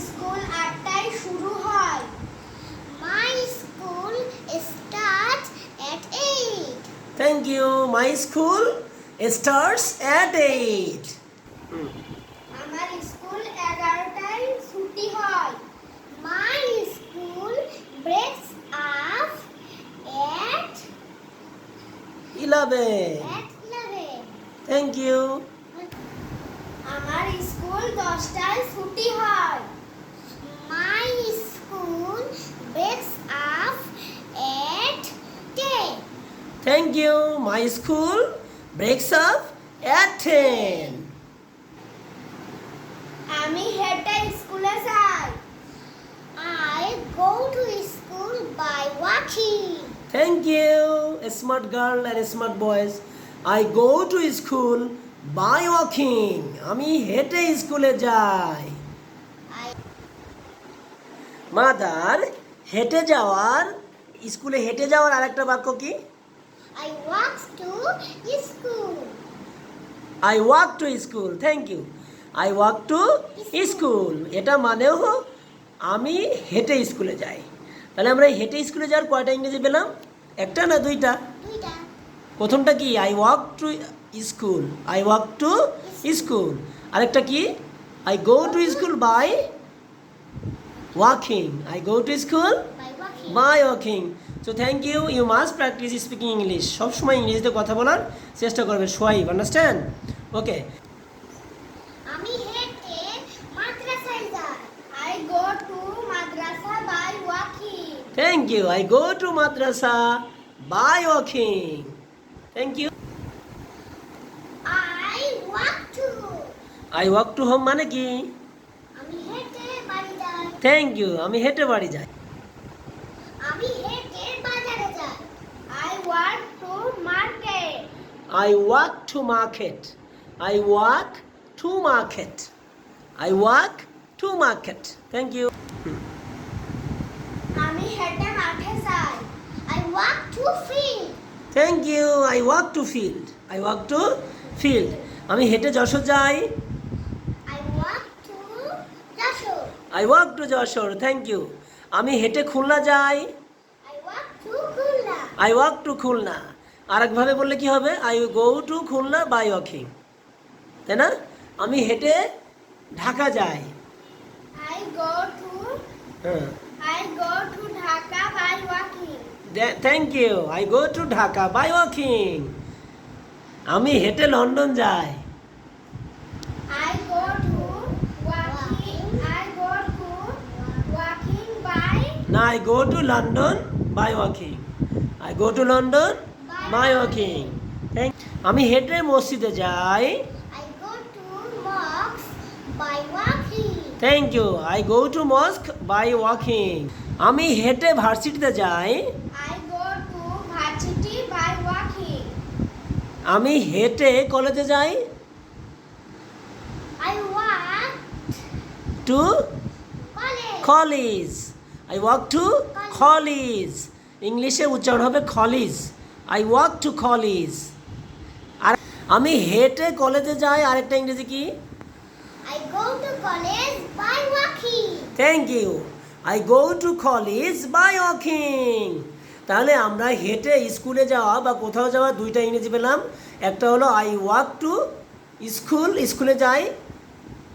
School 8টায় শুরু হয়। My school starts at 8. Thank you. My school starts at 8. আমার school 11টায় ছুটি হয়। My school breaks up at 11. 11. Thank you. আমার school 10টায় ছুটি হয়। My school breaks up at 10. Thank you. My school breaks up at 10. আমি হেঁটে স্কুলে যাই। I go to school by walking. Thank you. A smart girl and a smart boys. I go to school by walking. আমি হেঁটে স্কুলে যাই। Mother হেঁটে যাওয়ার স্কুলে হেঁটে যাওয়ার আরেকটা বাক্য কি? I walk to school. I walk to school. Thank you. I walk to school. এটা মানেও আমি হেঁটে স্কুলে যাই। তাহলে আমরা হেঁটে স্কুলে যাওয়ার কয়টা ইংরেজি পেলাম? একটা না দুইটা? দুইটা। প্রথমটা কি? I walk to school. I walk to school. আরেকটা কি? I go to school by walking. I go to school By walking. by walking. So thank you. You must practice speaking English. সবসময় ইংরেজিতে কথা বলার চেষ্টা করবে। সোয়াইব, আন্ডারস্ট্যান্ড? ওকে। আমি হেঁটে মাদ্রাসায় যাই। I go to madrasa by walking. Thank you. I go to madrasa by walking. Thank you. I walk to. I walk to home মানে কি? আমি হেঁটে বাড়ি যাই। Thank you. আমি হেঁটে বাড়ি যাই। আমি হেঁটে বাজারে যাই। I walk to market. I walk to market. I walk to market. I walk to market. Thank you. আমি হেঁটে মাঠে যাই। I walk to field. Thank you. I walk to field. I walk to field. আমি হেঁটে যশোর যাই। I walk to Jessore. I walk to Jessore. Thank you. আমি হেঁটে খুলনা যাই। I walk to Khulna. I walk to Khulna. আরেকভাবে বললে কি হবে? I go to Khulna by walking. তাই না? আমি হেঁটে ঢাকা যাই। I go to হ্যাঁ। Dhaka by walking. Thank you. I go to Dhaka by walking. আমি হেঁটে লন্ডন যাই। I go to walking. I go to walking by না, I go to London by walking. I go to London by walking. আমি হেঁটে মসজিদে যাই। I go to mosque by walking. Thank you. I go to mosque by walking. আমি হেঁটে ভার্সিটিতে যাই। I go to varsity by walking. আমি হেঁটে কলেজে যাই। I walk To college. college. I walk to college. ইংলিশে উচ্চারণ হবে college. I walk to college. আর আমি হেঁটে কলেজে যাই আরেকটা ইংরেজি কি? I go to college by walking. Thank you. I go to college by walking. তাহলে আমরা হেঁটে স্কুলে যাওয়া বা কোথাও যাওয়া দুইটা ইংরেজি পেলাম। একটা হলো I walk to স্কুলে যাই।